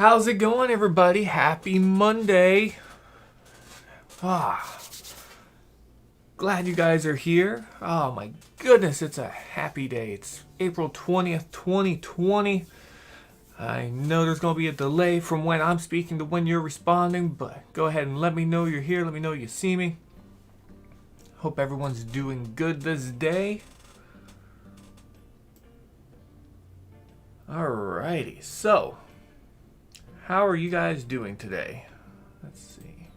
How's it going, everybody? Happy Monday. Glad you guys are here. Oh my goodness, it's a happy day. It's April 20th, 2020. I know there's going to be a delay from when I'm speaking to when you're responding, but go ahead and let me know you're here. Let me know you see me. Hope everyone's doing good this day. Alrighty, so how are you guys doing today? Let's see.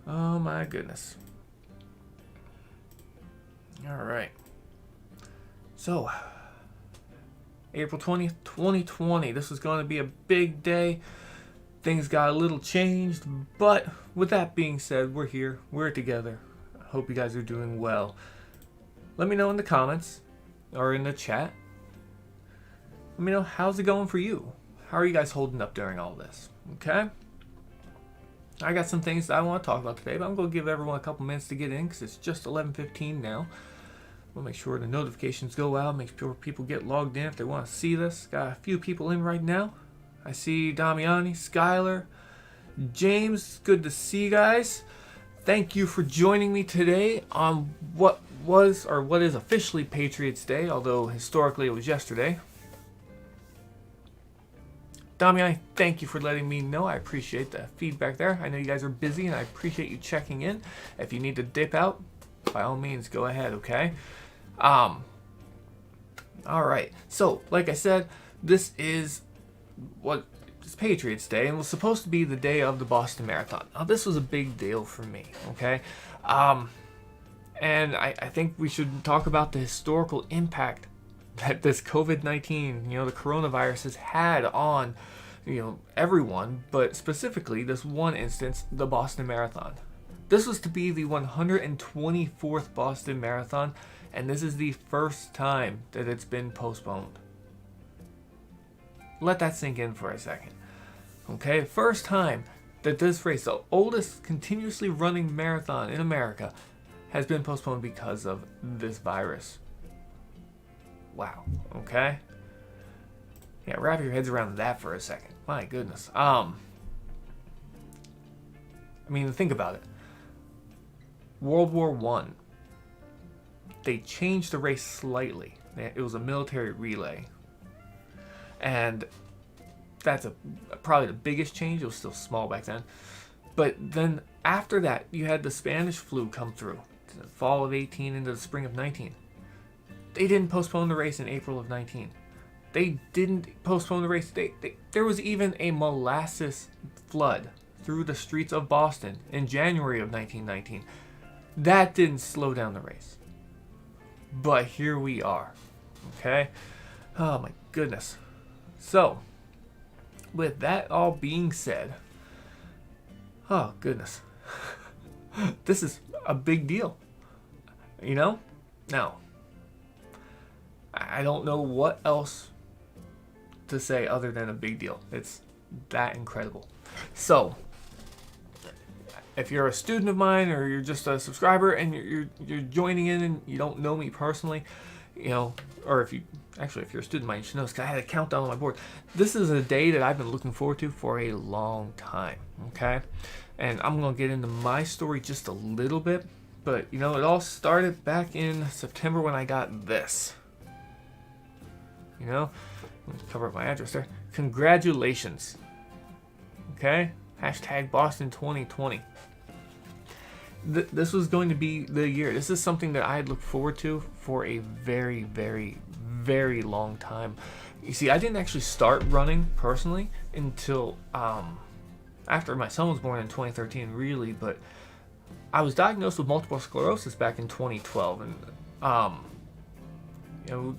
Oh my goodness. Alright. So, April 20th, 2020. This is going to be a big day. Things got a little changed, but with that being said, we're here. We're together. I hope you guys are doing well. Let me know in the comments or in the chat. Let me know, how's it going for you? How are you guys holding up during all this? Okay? I got some things that I want to talk about today, but I'm going to give everyone a couple minutes to get in because it's just 11:15 now. We'll make sure the notifications go out, make sure people get logged in if they want to see this. Got a few people in right now. I see Damiani, Skylar, James. Good to see you guys. Thank you for joining me today on what was or what is officially Patriots Day, although historically it was yesterday. Damiani, thank you for letting me know. I appreciate the feedback there. I know you guys are busy, and I appreciate you checking in. If you need to dip out, by all means, go ahead, okay? All right. So, like I said, this is what is Patriots Day, and was supposed to be the day of the Boston Marathon. Now, this was a big deal for me, okay? And I think we should talk about the historical impact that this COVID-19, the coronavirus has had on, everyone, but specifically this one instance, the Boston Marathon. This was to be the 124th Boston Marathon, and this is the first time that it's been postponed. Let that sink in for a second. Okay, first time that this race, the oldest continuously running marathon in America, has been postponed because of this virus. Wow. Okay. Yeah, wrap your heads around that for a second. My goodness. Think about it. World War I. They changed the race slightly. It was a military relay. And that's probably the biggest change. It was still small back then. But then after that, you had the Spanish flu come through. The fall of 18 into the spring of 19. They didn't postpone the race in April of 19. They didn't postpone the race. There was even a molasses flood through the streets of Boston in January of 1919. That didn't slow down the race. But here we are. Okay? Oh my goodness. So, with that all being said, oh goodness. This is a big deal. Now, I don't know what else to say other than a big deal. It's that incredible. So, if you're a student of mine or you're just a subscriber and you're joining in and you don't know me personally, or if you're a student of mine, you should know this because I had a countdown on my board. This is a day that I've been looking forward to for a long time. Okay, and I'm gonna get into my story just a little bit, but it all started back in September when I got this. Let me cover up my address there. Congratulations. Okay? Hashtag Boston 2020. This was going to be the year. This is something that I had looked forward to for a very, very, very long time. You see, I didn't actually start running personally until after my son was born in 2013, really, but I was diagnosed with multiple sclerosis back in 2012, and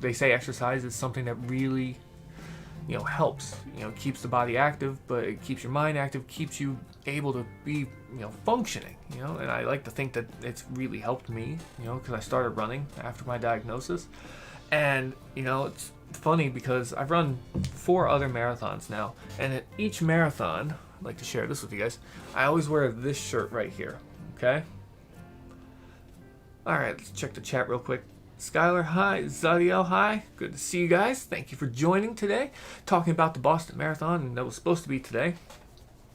they say exercise is something that really, helps. Keeps the body active, but it keeps your mind active, keeps you able to be, functioning. And I like to think that it's really helped me, because I started running after my diagnosis. And, it's funny because I've run 4 other marathons now, and at each marathon, I'd like to share this with you guys, I always wear this shirt right here. Okay? Alright, let's check the chat real quick. Skylar, hi. Zadiel, hi. Good to see you guys. Thank you for joining today. Talking about the Boston Marathon, and that was supposed to be today.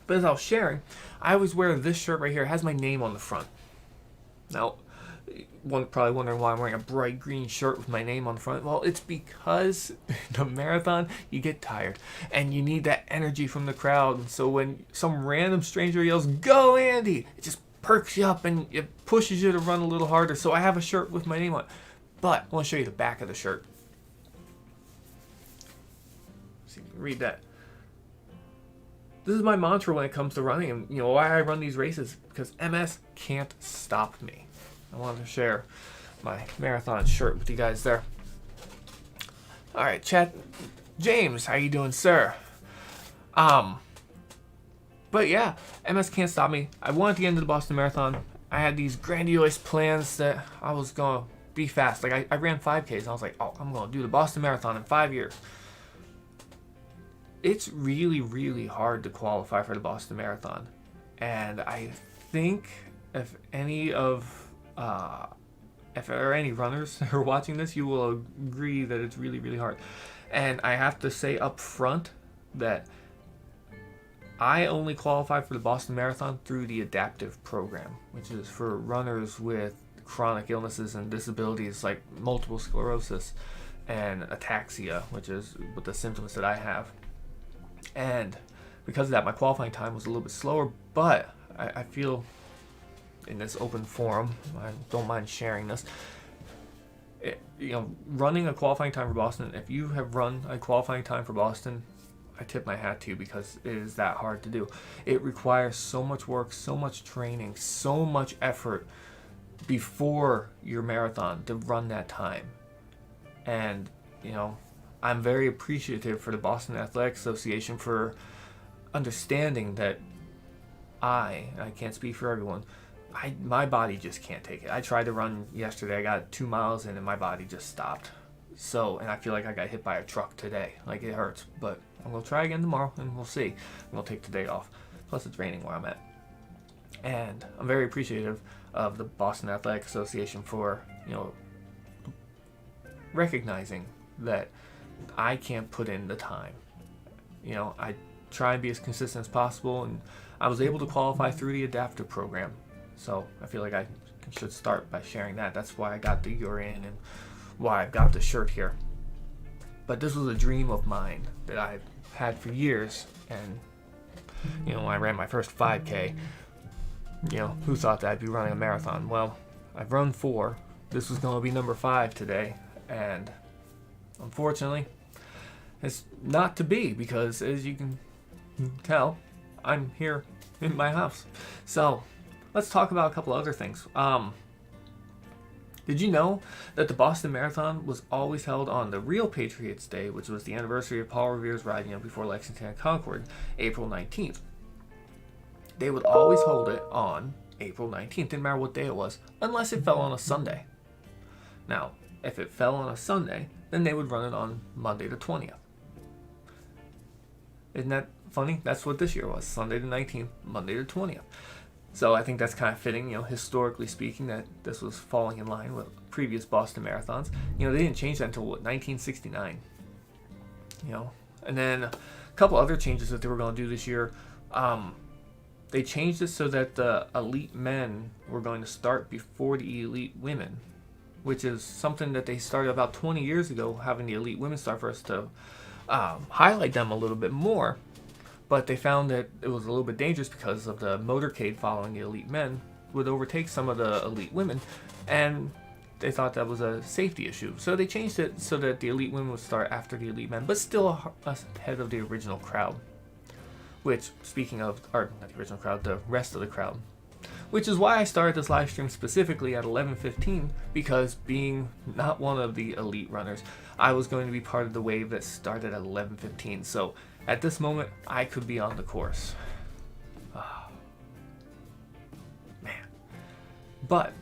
But as I was sharing, I always wear this shirt right here. It has my name on the front. Now, one probably wondering why I'm wearing a bright green shirt with my name on the front. Well, it's because the marathon, you get tired and you need that energy from the crowd. And so when some random stranger yells, "Go, Andy!" it just perks you up and it pushes you to run a little harder. So I have a shirt with my name on it. But I want to show you the back of the shirt. See if you can read that. This is my mantra when it comes to running, and why I run these races, because MS can't stop me. I wanted to share my marathon shirt with you guys there. All right, chat. James, how you doing, sir? But yeah, MS can't stop me. I wanted to get into the Boston Marathon. I had these grandiose plans that I was gonna be fast. Like I ran 5Ks, and I was like, oh, I'm gonna do the Boston Marathon in 5 years. It's really, really hard to qualify for the Boston Marathon. And I think if there are any runners who are watching this, you will agree that it's really, really hard. And I have to say up front that I only qualify for the Boston Marathon through the adaptive program, which is for runners with chronic illnesses and disabilities like multiple sclerosis and ataxia, which is with the symptoms that I have. And because of that, my qualifying time was a little bit slower, but I feel in this open forum, I don't mind sharing this, running a qualifying time for Boston, if you have run a qualifying time for Boston, I tip my hat to you, because it is that hard to do. It requires so much work, so much training, so much effort before your marathon to run that time. And, I'm very appreciative for the Boston Athletic Association for understanding that I can't speak for everyone, my body just can't take it. I tried to run yesterday, I got 2 miles in and my body just stopped. So, and I feel like I got hit by a truck today. Like, it hurts, but I'm going to try again tomorrow and we'll see. I'm going to take today off. Plus it's raining where I'm at. And I'm very appreciative of the Boston Athletic Association for, recognizing that I can't put in the time. I try and be as consistent as possible, and I was able to qualify through the adaptive program. So I feel like I should start by sharing that. That's why I got the urine and why I've got the shirt here. But this was a dream of mine that I've had for years, and when I ran my first 5K, who thought that I'd be running a marathon? Well, I've run 4. This was going to be number 5 today, and unfortunately, it's not to be, because as you can tell, I'm here in my house. So let's talk about a couple other things. Did you know that the Boston Marathon was always held on the real Patriots Day, which was the anniversary of Paul Revere's riding before Lexington and Concord, April 19th? They would always hold it on April 19th, didn't matter what day it was, unless it fell on a Sunday. Now, if it fell on a Sunday, then they would run it on Monday the 20th. Isn't that funny? That's what this year was, Sunday the 19th, Monday the 20th. So I think that's kind of fitting, historically speaking, that this was falling in line with previous Boston marathons. They didn't change that until, 1969. And then a couple other changes that they were going to do this year. They changed it so that the elite men were going to start before the elite women, which is something that they started about 20 years ago, having the elite women start first to highlight them a little bit more. But they found that it was a little bit dangerous because of the motorcade following the elite men would overtake some of the elite women, and they thought that was a safety issue. So they changed it so that the elite women would start after the elite men, but still ahead of the original crowd. Which, speaking of, or not the original crowd, the rest of the crowd. Which is why I started this live stream specifically at 11:15, because being not one of the elite runners, I was going to be part of the wave that started at 11:15. So at this moment, I could be on the course. Oh, man. But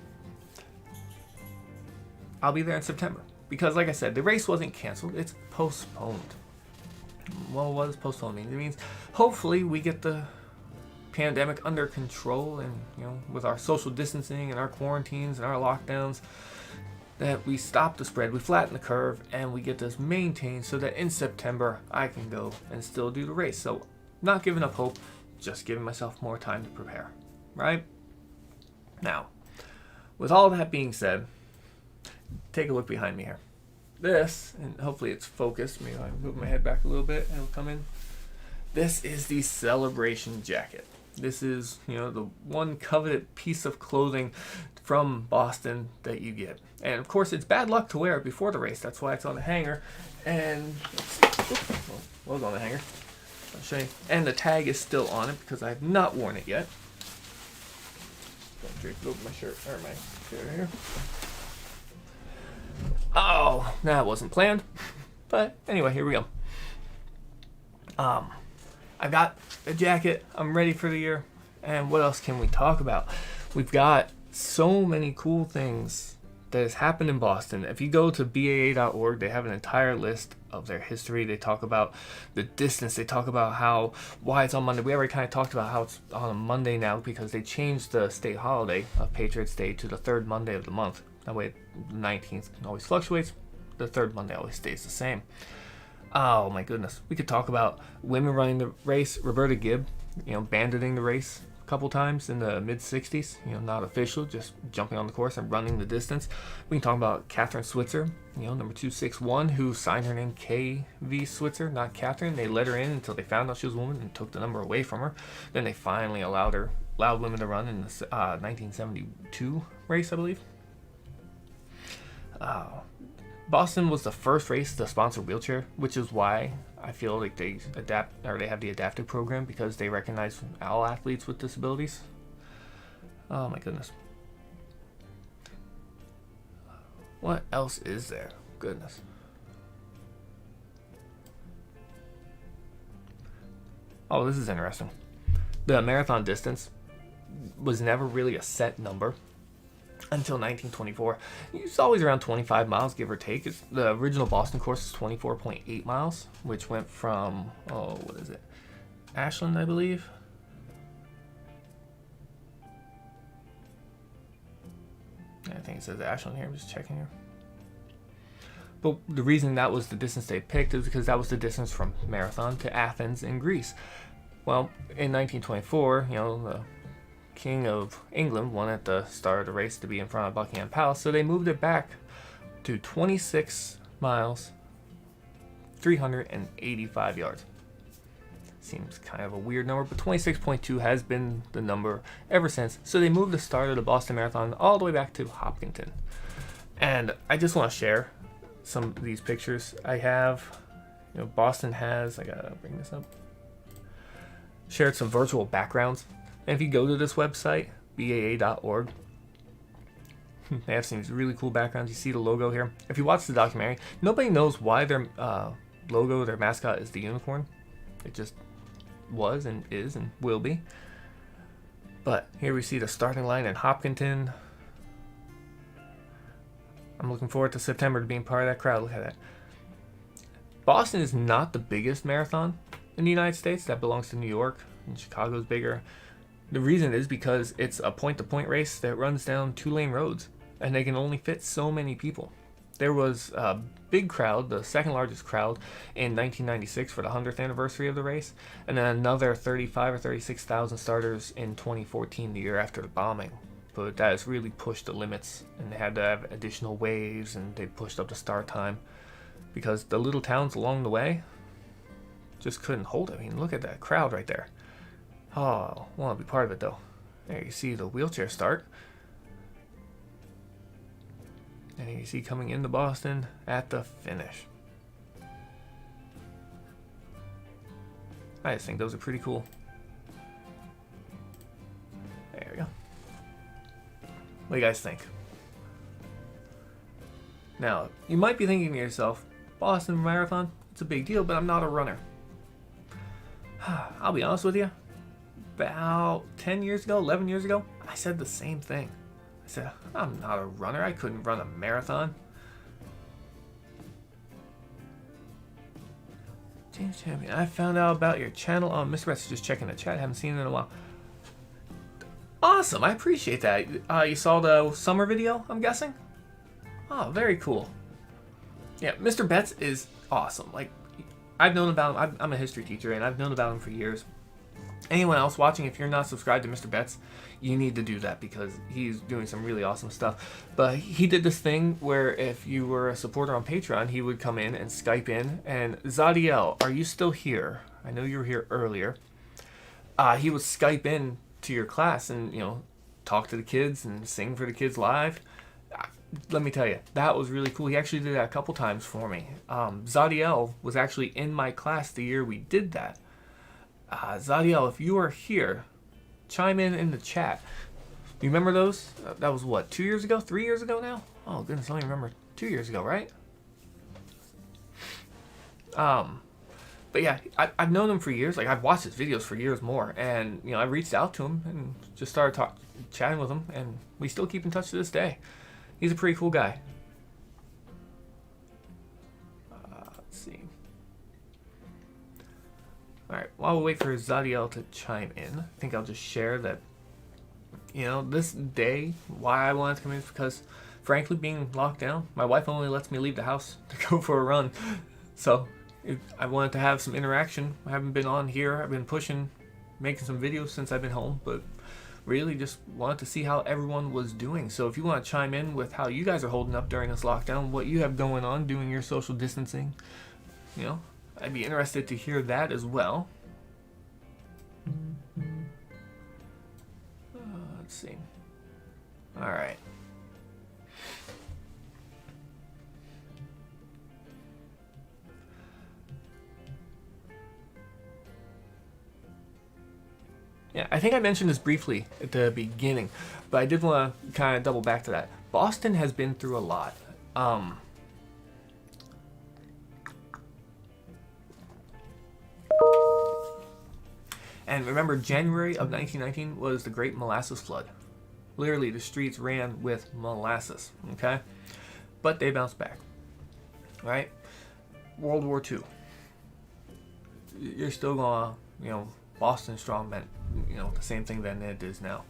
I'll be there in September. Because like I said, the race wasn't canceled, it's postponed. Well, what does postponed mean? It means hopefully we get the pandemic under control, and with our social distancing and our quarantines and our lockdowns, that we stop the spread, we flatten the curve, and we get this maintained so that in September I can go and still do the race. So not giving up hope, just giving myself more time to prepare, right? Now, with all that being said, take a look behind me here. This, and hopefully it's focused, maybe I move my head back a little bit and it'll come in. This is the Celebration jacket. This is, the one coveted piece of clothing from Boston that you get. And of course, it's bad luck to wear it before the race. That's why it's on the hanger. And was on the hanger. I'll show you. And the tag is still on it because I have not worn it yet. Don't drape it over my shirt or my shirt here. Oh, that wasn't planned. But anyway, here we go. I've got a jacket. I'm ready for the year. And what else can we talk about? We've got so many cool things that has happened in Boston. If you go to baa.org, they have an entire list of their history. They talk about the distance. They talk about why it's on Monday. We already kind of talked about how it's on a Monday now because they changed the state holiday of Patriots Day to the third Monday of the month. That way the 19th always fluctuates. The third Monday always stays the same. Oh my goodness. We could talk about women running the race. Roberta Gibb, banditing the race a couple times in the mid-60s. Not official, just jumping on the course and running the distance. We can talk about Catherine Switzer, number 261, who signed her name KV Switzer, not Catherine. They let her in until they found out she was a woman and took the number away from her. Then they finally allowed women to run in the 1972 race, I believe. Boston was the first race to sponsor wheelchair, which is why I feel like they have the adaptive program because they recognize all athletes with disabilities. Oh my goodness. What else is there? Goodness. Oh, this is interesting. The marathon distance was never really a set number until 1924. It's always around 25 miles, give or take. The original Boston course is 24.8 miles, which went from, Ashland, I believe. I think it says Ashland here. I'm just checking here. But the reason that was the distance they picked is because that was the distance from Marathon to Athens in Greece. Well, in 1924, the King of England wanted the start of the race to be in front of Buckingham Palace, so they moved it back to 26 miles, 385 yards. Seems kind of a weird number, but 26.2 has been the number ever since. So they moved the start of the Boston Marathon all the way back to Hopkinton. And I just want to share some of these pictures I have. Boston has, I gotta bring this up, shared some virtual backgrounds. And if you go to this website, baa.org, they have some really cool backgrounds. You see the logo here. If you watch the documentary, nobody knows why their logo, their mascot is the unicorn. It just was and is and will be. But here we see the starting line in Hopkinton. I'm looking forward to September to being part of that crowd. Look at that. Boston is not the biggest marathon in the United States. That belongs to New York, and Chicago's bigger. The reason is because it's a point-to-point race that runs down 2-lane roads, and they can only fit so many people. There was a big crowd, the second largest crowd, in 1996 for the 100th anniversary of the race, and then another 35 or 36,000 starters in 2014, the year after the bombing. But that has really pushed the limits, and they had to have additional waves, and they pushed up the start time, because the little towns along the way just couldn't hold it. I mean, look at that crowd right there. Oh, I want to be part of it though. There you see the wheelchair start. And you see coming into Boston at the finish. I just think those are pretty cool. There we go. What do you guys think? Now, you might be thinking to yourself, Boston Marathon, it's a big deal, but I'm not a runner. I'll be honest with you. About 10 years ago, 11 years ago, I said the same thing. I said, I'm not a runner. I couldn't run a marathon. James Champion, I found out about your channel on Mr. Rest. Just checking the chat. Haven't seen it in a while. Awesome. I appreciate that. You saw the summer video, I'm guessing? Oh, very cool. Yeah, Mr. Betts is awesome. Like, I've known about him. I'm a history teacher, and I've known about him for years. Anyone else watching, if you're not subscribed to Mr. Betts, you need to do that because he's doing some really awesome stuff. But he did this thing where if you were a supporter on Patreon, he would come in and Skype in. And Zadiel, are you still here? I know you were here earlier. He would Skype in to your class and, talk to the kids and sing for the kids live. Let me tell you, that was really cool. He actually did that a couple times for me. Zadiel was actually in my class the year we did that. Zadiel, if you are here, chime in the chat. You remember those? That was what, 2 years ago? 3 years ago now? Oh goodness, I only remember 2 years ago, right? But yeah, I've known him for years. Like, I've watched his videos for years more, and I reached out to him and just started chatting with him, and we still keep in touch to this day. He's a pretty cool guy. Let's see. Alright, while we wait for Zadiel to chime in, I think I'll just share that, this day, why I wanted to come in is because, frankly, being locked down, my wife only lets me leave the house to go for a run. So, I wanted to have some interaction. I haven't been on here. I've been making some videos since I've been home, but really just wanted to see how everyone was doing. So if you want to chime in with how you guys are holding up during this lockdown, what you have going on, doing your social distancing, I'd be interested to hear that as well. Let's see. All right. Yeah, I think I mentioned this briefly at the beginning, but I did want to kind of double back to that. Boston has been through a lot. And remember, January of 1919 was the Great Molasses Flood. Literally, the streets ran with molasses, okay? But they bounced back, right? World War II. You're still gonna, Boston strong meant, the same thing then it is now.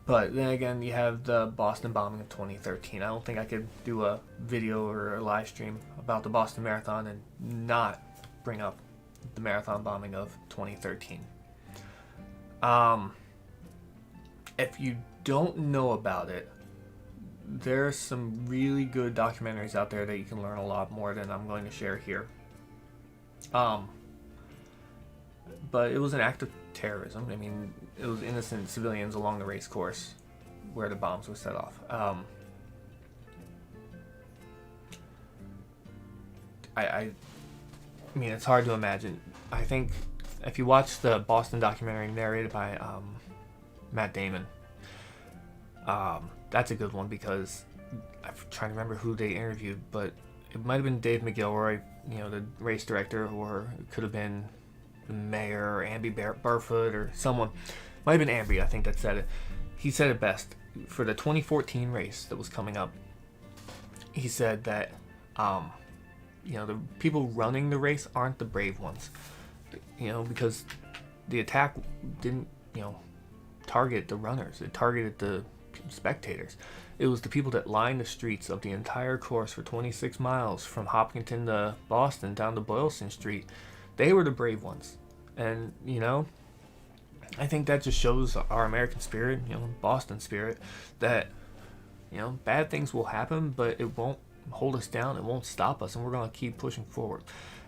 But then again, you have the Boston bombing of 2013. I don't think I could do a video or a live stream about the Boston Marathon and not bring up the marathon bombing of 2013. If you don't know about it, there's some really good documentaries out there that you can learn a lot more than I'm going to share here. But it was an act of terrorism. I mean, it was innocent civilians along the race course where the bombs were set off. I mean, it's hard to imagine. I think if you watch the Boston documentary narrated by Matt Damon, that's a good one because I'm trying to remember who they interviewed, but it might have been Dave McGilroy, the race director, or it could have been the mayor or Amby Barfoot or someone. Might have been Amby, I think that said it. He said it best. For the 2014 race that was coming up, he said that, the people running the race aren't the brave ones. Because the attack didn't, target the runners. It targeted the spectators. It was the people that lined the streets of the entire course for 26 miles from Hopkinton to Boston down to Boylston Street. They were the brave ones. And, I think that just shows our American spirit, Boston spirit, that, bad things will happen, but it won't hold us down. It won't stop us, and we're going to keep pushing forward.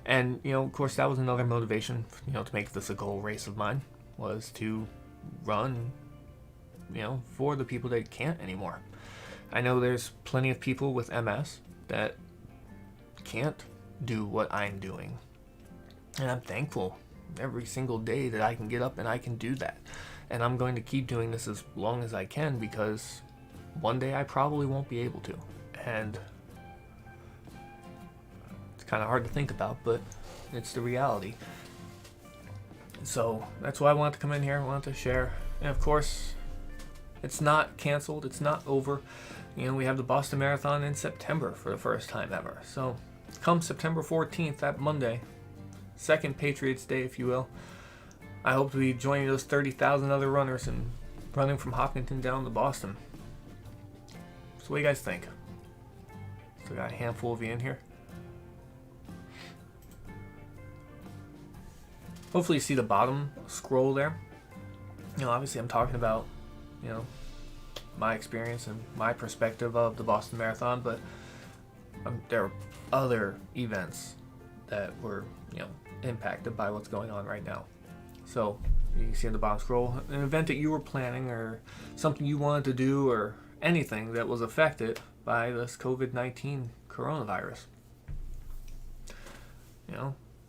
And, of course, that was another motivation, to make this a goal race of mine, was to run, for the people that can't anymore. I know there's plenty of people with MS that can't do what I'm doing. And I'm thankful every single day that I can get up and I can do that. And I'm going to keep doing this as long as I can because one day I probably won't be able to. And it's kind of hard to think about, but it's the reality. So that's why I wanted to come in here. I wanted to share. And of course, it's not canceled. It's not over. We have the Boston Marathon in September for the first time ever. So come September 14th, that Monday, second Patriots Day, if you will, I hope to be joining those 30,000 other runners and running from Hopkinton down to Boston. So what do you guys think? Still got a handful of you in here. Hopefully you see the bottom scroll there. Obviously I'm talking about, my experience and my perspective of the Boston Marathon, but there are other events that were, impacted by what's going on right now. So you can see on the bottom scroll, an event that you were planning or something you wanted to do or anything that was affected by this COVID-19 coronavirus.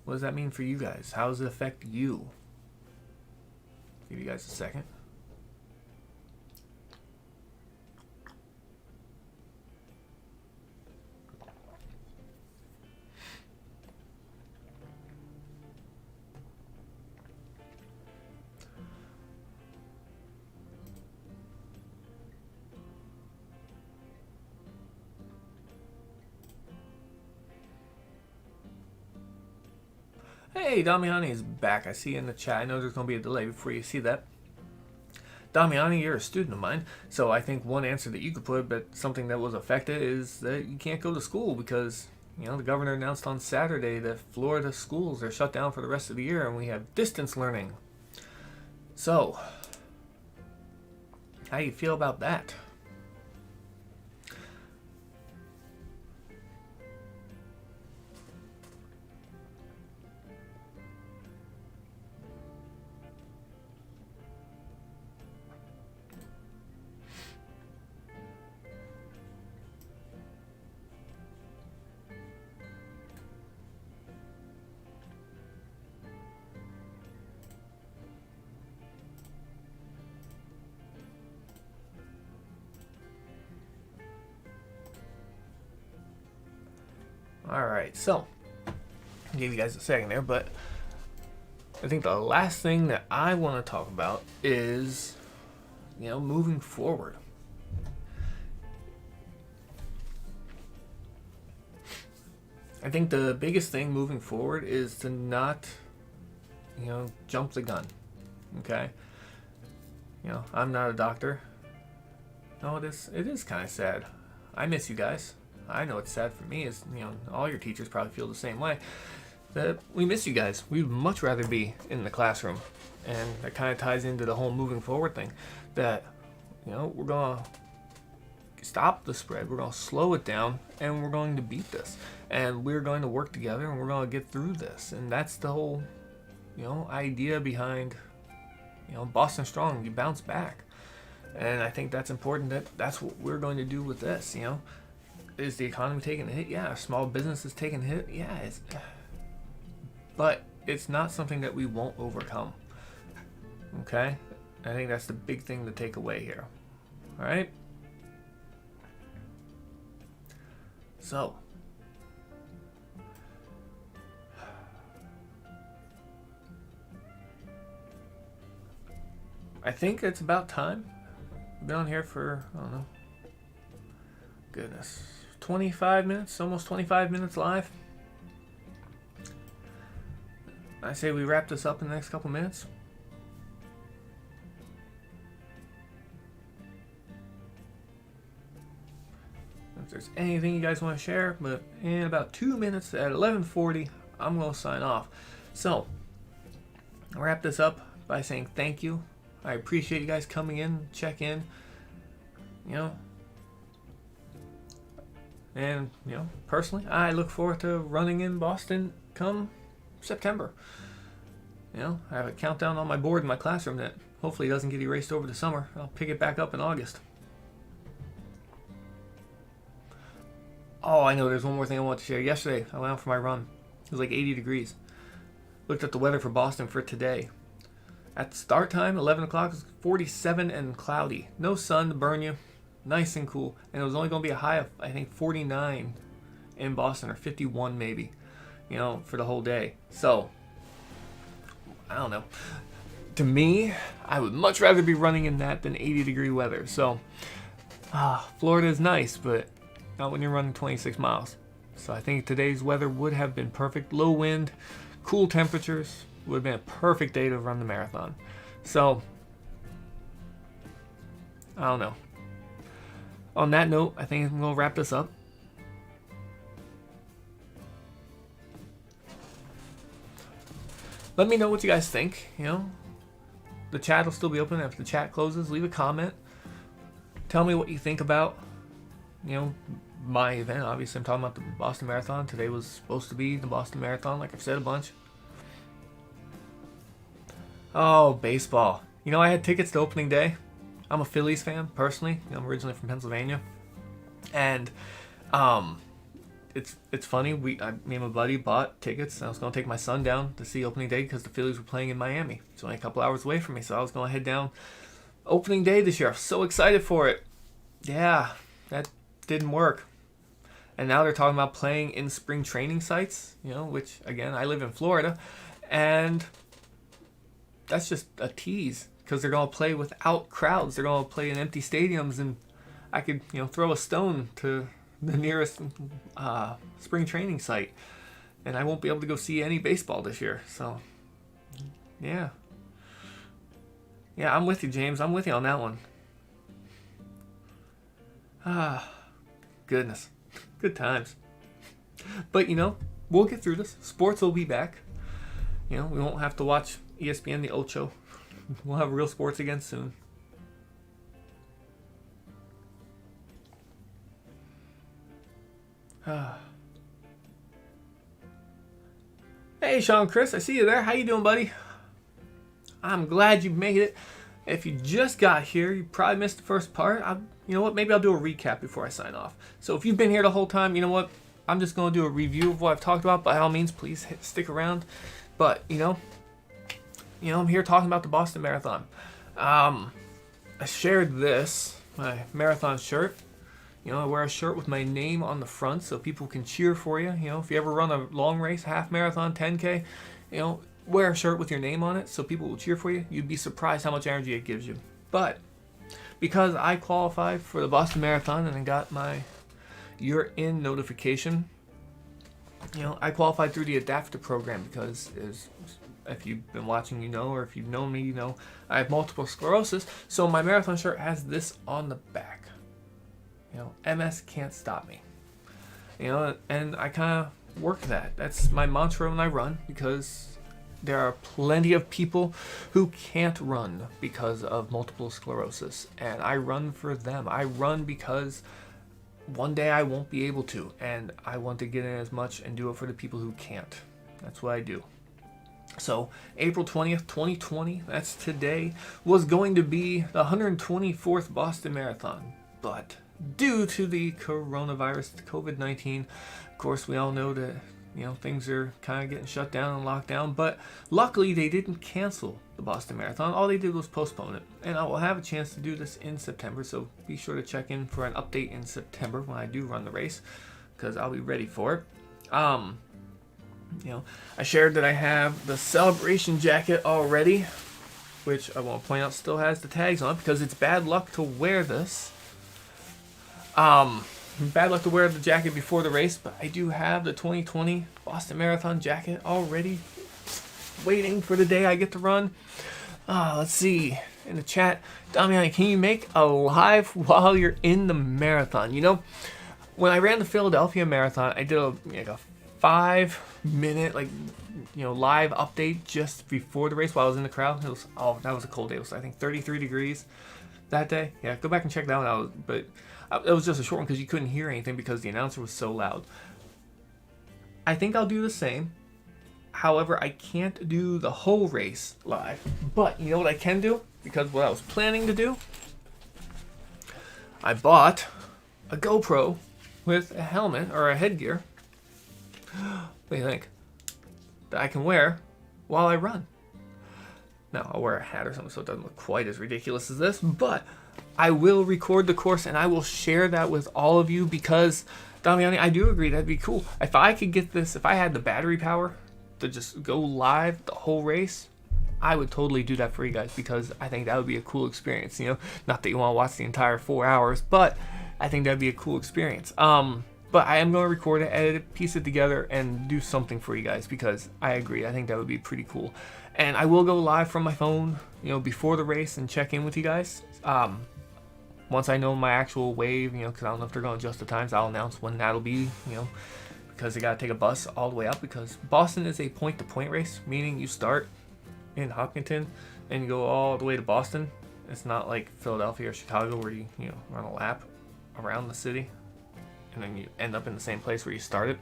What does that mean for you guys? How does it affect you? Give you guys a second. Hey, Damiani is back. I see you in the chat. I know there's going to be a delay before you see that. Damiani, you're a student of mine, so I think one answer that you could put, but something that was affected, is that you can't go to school because, the governor announced on Saturday that Florida schools are shut down for the rest of the year and we have distance learning. So, how do you feel about that? Alright, so, I gave you guys a second there, but I think the last thing that I want to talk about is, moving forward. I think the biggest thing moving forward is to not, jump the gun, okay? I'm not a doctor. No, it is kind of sad. I miss you guys. I know it's sad for me is, all your teachers probably feel the same way, that we miss you guys. We'd much rather be in the classroom. And that kind of ties into the whole moving forward thing, that, we're going to stop the spread, we're going to slow it down, and we're going to beat this. And we're going to work together, and we're going to get through this. And that's the whole, idea behind, Boston Strong. You bounce back. And I think that's important, that's what we're going to do with this, Is the economy taking a hit? Yeah. Small business is taking a hit? Yeah. But it's not something that we won't overcome. Okay? I think that's the big thing to take away here. Alright? So. I think it's about time. I've been on here for, I don't know. Goodness. 25 minutes, almost 25 minutes live. I say we wrap this up in the next couple minutes. If there's anything you guys want to share, but in about 2 minutes at 11:40, I'm going to sign off. So, I'll wrap this up by saying thank you. I appreciate you guys coming in, check in, And, personally, I look forward to running in Boston come September. I have a countdown on my board in my classroom that hopefully doesn't get erased over the summer. I'll pick it back up in August. Oh, I know, there's one more thing I want to share. Yesterday, I went out for my run. It was like 80 degrees. Looked at the weather for Boston for today. At start time, 11 o'clock, it was 47 and cloudy. No sun to burn you. Nice and cool. And it was only going to be a high of, I think, 49 in Boston, or 51 maybe, for the whole day. So, I don't know. To me, I would much rather be running in that than 80 degree weather. So, Florida is nice, but not when you're running 26 miles. So I think today's weather would have been perfect. Low wind, cool temperatures, would have been a perfect day to run the marathon. So, I don't know. On that note, I think I'm going to wrap this up. let me know what you guys think. The chat will still be open. If the chat closes, leave a comment. Tell me what you think about, my event. Obviously, I'm talking about the Boston Marathon. Today was supposed to be the Boston Marathon, like I've said a bunch. Oh, baseball. I had tickets to opening day. I'm a Phillies fan, personally. I'm originally from Pennsylvania. And it's funny. Me and my buddy bought tickets. I was going to take my son down to see opening day because the Phillies were playing in Miami. It's only a couple hours away from me, so I was going to head down opening day this year. I'm so excited for it. Yeah, that didn't work. And now they're talking about playing in spring training sites, which, again, I live in Florida. And that's just a tease because they're going to play without crowds. They're going to play in empty stadiums, and I could, throw a stone to the nearest spring training site, and I won't be able to go see any baseball this year. So, yeah, I'm with you, James. I'm with you on that one. Goodness, good times. But we'll get through this. Sports will be back. We won't have to watch ESPN the Ocho. We'll have real sports again soon. Hey, Sean Chris, I see you there. How you doing, buddy? I'm glad you made it. If you just got here, you probably missed the first part. You know what? Maybe I'll do a recap before I sign off. So if you've been here the whole time, you know what? I'm just going to do a review of what I've talked about. By all means, please stick around. But, I'm here talking about the Boston Marathon. I shared this, my marathon shirt. I wear a shirt with my name on the front so people can cheer for you. If you ever run a long race, half marathon, 10K, wear a shirt with your name on it so people will cheer for you. You'd be surprised how much energy it gives you. But because I qualified for the Boston Marathon and I got my "You're in" notification, I qualified through the adaptive program because, if you've been watching, or if you've known me, I have multiple sclerosis. So my marathon shirt has this on the back. MS can't stop me. And I kind of work that. That's my mantra when I run, because there are plenty of people who can't run because of multiple sclerosis. And I run for them. I run because one day I won't be able to. And I want to get in as much and do it for the people who can't. That's what I do. So April 20th, 2020, that's today, was going to be the 124th Boston Marathon. But due to the coronavirus, the COVID-19, of course, we all know that, things are kind of getting shut down and locked down. But luckily, they didn't cancel the Boston Marathon. All they did was postpone it. And I will have a chance to do this in September. So be sure to check in for an update in September when I do run the race, because I'll be ready for it. I shared that I have the celebration jacket already, which I want to point out still has the tags on because it's bad luck to wear this. Bad luck to wear the jacket before the race, but I do have the 2020 Boston Marathon jacket already waiting for the day I get to run. Let's see. In the chat, Damiani, can you make a live while you're in the marathon? When I ran the Philadelphia Marathon, I did a 5-minute live update just before the race while I was in the crowd. That was a cold day. It was, I think, 33 degrees that day. Yeah, go back and check that one out. But it was just a short one because you couldn't hear anything because the announcer was so loud. I think I'll do the same. However, I can't do the whole race live. But you know what I can do? Because what I was planning to do, I bought a GoPro with a helmet or a headgear. What do you think? That I can wear while I run. Now, I'll wear a hat or something so it doesn't look quite as ridiculous as this, but I will record the course and I will share that with all of you because, Damiani, I do agree that'd be cool. If I could get this, if I had the battery power to just go live the whole race, I would totally do that for you guys because I think that would be a cool experience. Not that you want to watch the entire 4 hours, but I think that'd be a cool experience. But I am going to record it, edit it, piece it together, and do something for you guys because I agree. I think that would be pretty cool. And I will go live from my phone, before the race and check in with you guys. Once I know my actual wave, because I don't know if they're going to adjust the times, I'll announce when that'll be, because they got to take a bus all the way up, because Boston is a point-to-point race, meaning you start in Hopkinton and you go all the way to Boston. It's not like Philadelphia or Chicago where you run a lap around the city and then you end up in the same place where you started.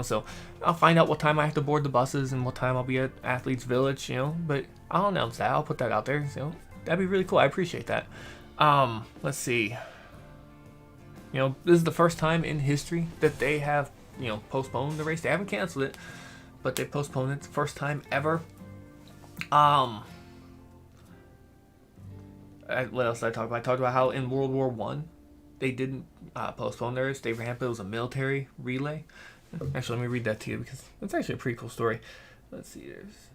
So I'll find out what time I have to board the buses and what time I'll be at Athletes Village, but I'll announce that. I'll put that out there. That'd be really cool. I appreciate that. Let's see. This is the first time in history that they have, postponed the race. They haven't canceled it, but they postponed it. It's the first time ever. What else did I talk about? I talked about how in World War One, they didn't postpone their race. They ramped it. It was a military relay. Actually, let me read that to you because it's actually a pretty cool story. Let's see. There's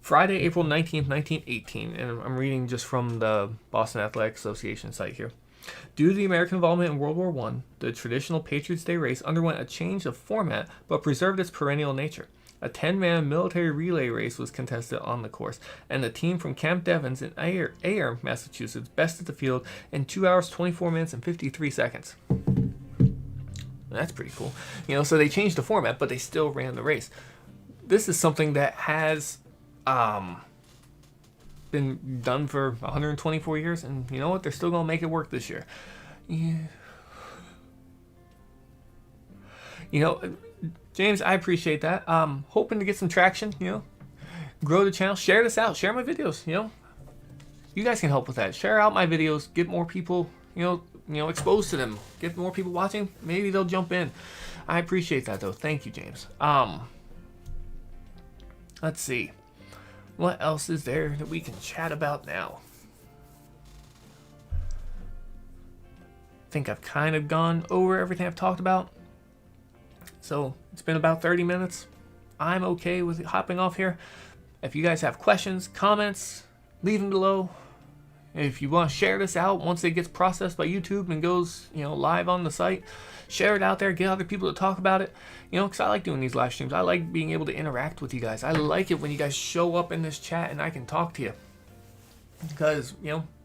Friday, April 19th, 1918, and I'm reading just from the Boston Athletic Association site here. Due to the American involvement in World War I, the traditional Patriots' Day race underwent a change of format but preserved its perennial nature. A 10-man military relay race was contested on the course, and the team from Camp Devens in Ayer, Massachusetts, bested the field in 2 hours, 24 minutes, and 53 seconds. That's pretty cool. So they changed the format, but they still ran the race. This is something that has been done for 124 years, and you know what? They're still going to make it work this year. James, I appreciate that. Hoping to get some traction, grow the channel, share this out, share my videos, You guys can help with that. Share out my videos, get more people, exposed to them, get more people watching. Maybe they'll jump in. I appreciate that though. Thank you, James. Let's see. What else is there that we can chat about now? I think I've kind of gone over everything I've talked about. So it's been about 30 minutes. I'm okay with hopping off here. If you guys have questions, comments, leave them below. If you want to share this out once it gets processed by YouTube and goes, live on the site, share it out there, get other people to talk about it, because I like doing these live streams. I like being able to interact with you guys. I like it when you guys show up in this chat and I can talk to you. Because,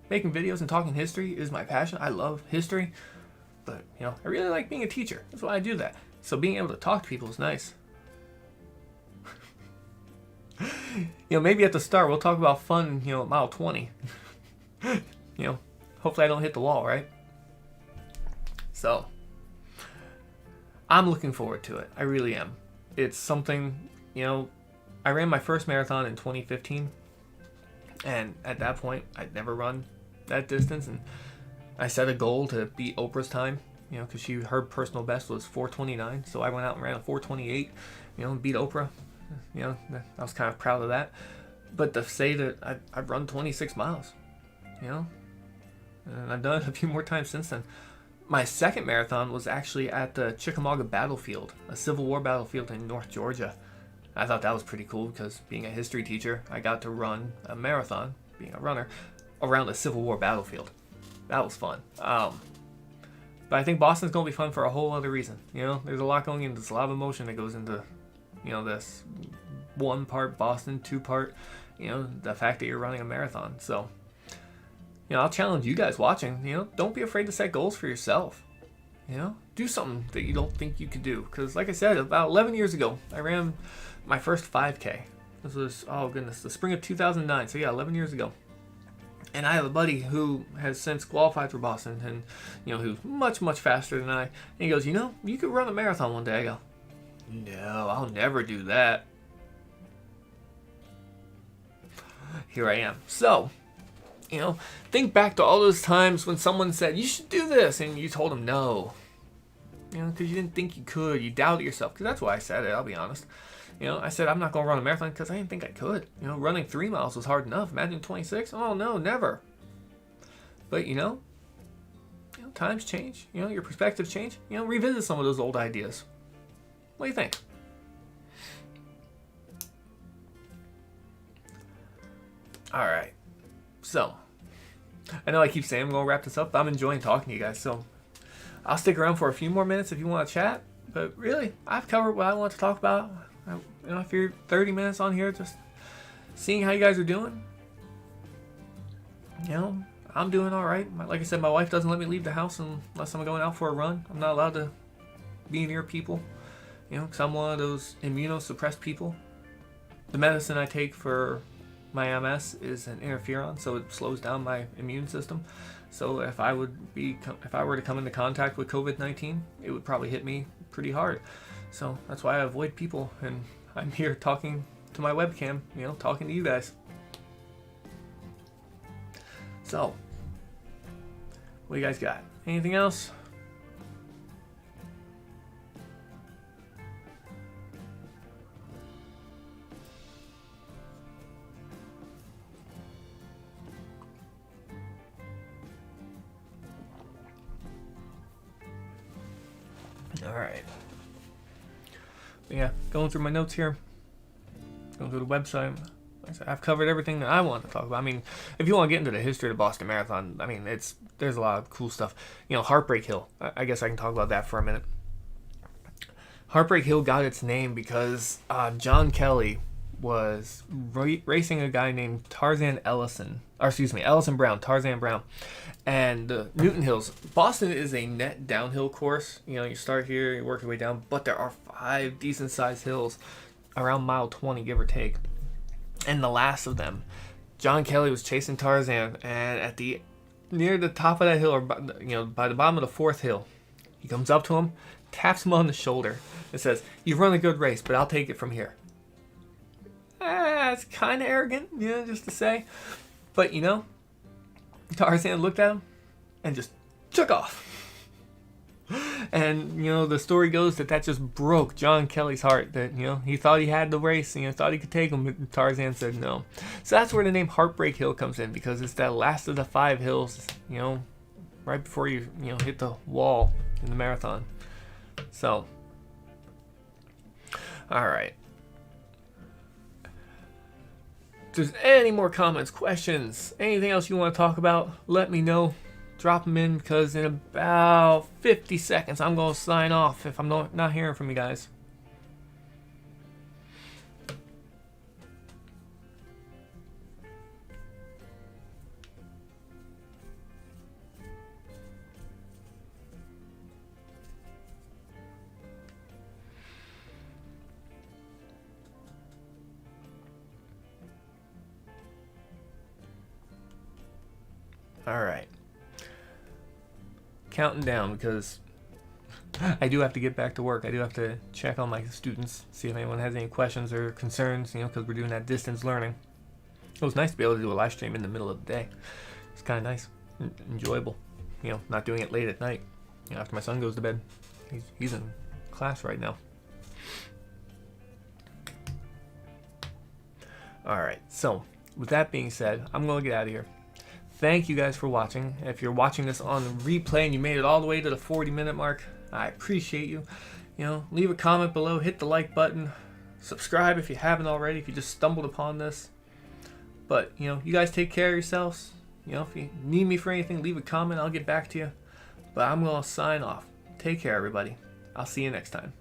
making videos and talking history is my passion. I love history, but, I really like being a teacher. That's why I do that. So being able to talk to people is nice. Maybe at the start we'll talk about fun, at mile 20. Hopefully I don't hit the wall, right? So, I'm looking forward to it. I really am. It's something, I ran my first marathon in 2015, and at that point, I'd never run that distance, and I set a goal to beat Oprah's time, because her personal best was 4:29, so I went out and ran a 4:28, and beat Oprah. I was kind of proud of that. But to say that I've run 26 miles, and I've done it a few more times since then. My second marathon was actually at the Chickamauga battlefield, a Civil War battlefield in North Georgia. I thought that was pretty cool because being a history teacher, I got to run a marathon, being a runner, around a Civil War battlefield. That was fun. But I think Boston's going to be fun for a whole other reason. There's a lot going into this, a lot of emotion that goes into, this one part Boston, two part, the fact that you're running a marathon. So, I'll challenge you guys watching, don't be afraid to set goals for yourself. Do something that you don't think you could do. Because like I said, about 11 years ago, I ran my first 5K. This was, the spring of 2009. So yeah, 11 years ago. And I have a buddy who has since qualified for Boston and, who's much, much faster than I. And he goes, you could run a marathon one day. I go, no, I'll never do that. Here I am. So, think back to all those times when someone said, you should do this, and you told them no. Because you didn't think you could. You doubted yourself. Because that's why I said it, I'll be honest. I said I'm not going to run a marathon because I didn't think I could. Running 3 miles was hard enough. Imagine 26? Oh, no, never. But, times change. Your perspectives change. Revisit some of those old ideas. What do you think? All right. So, I know I keep saying I'm going to wrap this up, but I'm enjoying talking to you guys. So, I'll stick around for a few more minutes if you want to chat. But really, I've covered what I want to talk about. If you're 30 minutes on here, just seeing how you guys are doing. I'm doing all right. Like I said, my wife doesn't let me leave the house unless I'm going out for a run. I'm not allowed to be near people. You know, because I'm one of those immunosuppressed people. The medicine I take for my MS is an interferon, so it slows down my immune system. So if I were to come into contact with COVID-19, it would probably hit me pretty hard. So that's why I avoid people, and I'm here talking to my webcam, you know, talking to you guys. So, what do you guys got? Anything else? All right. But yeah, going through my notes here, going through the website. I've covered everything that I want to talk about. I mean, if you want to get into the history of the Boston Marathon, I mean, there's a lot of cool stuff. You know, Heartbreak Hill. I guess I can talk about that for a minute. Heartbreak Hill got its name because John Kelly was racing a guy named Ellison Brown, Tarzan Brown, and Newton Hills. Boston is a net downhill course. You know, you start here, you work your way down, but there are 5 decent-sized hills around mile 20, give or take. And the last of them, John Kelly was chasing Tarzan, and near the top of that hill, or by the bottom of the 4th hill, he comes up to him, taps him on the shoulder, and says, "You've run a good race, but I'll take it from here." It's kind of arrogant, you know, just to say. But, you know, Tarzan looked at him and just took off. And, you know, the story goes that just broke John Kelly's heart. That, you know, he thought he had the race, you know, thought he could take him, but Tarzan said no. So that's where the name Heartbreak Hill comes in, because it's that last of the 5 hills, you know, right before you hit the wall in the marathon. So, all right. If there's any more comments, questions, anything else you want to talk about, let me know. Drop them in, because in about 50 seconds I'm going to sign off if I'm not hearing from you guys. All right. Counting down, because I do have to get back to work. I do have to check on my students, see if anyone has any questions or concerns, you know, because we're doing that distance learning. It was nice to be able to do a live stream in the middle of the day. It's kind of nice, enjoyable, you know, not doing it late at night, you know, after my son goes to bed. He's in class right now. All right, so with that being said, I'm going to get out of here. Thank you guys for watching. If you're watching this on the replay and you made it all the way to the 40-minute mark, I appreciate you. You know, leave a comment below, hit the like button, subscribe if you haven't already, if you just stumbled upon this. But, you know, you guys take care of yourselves. You know, if you need me for anything, leave a comment, I'll get back to you. But I'm going to sign off. Take care, everybody. I'll see you next time.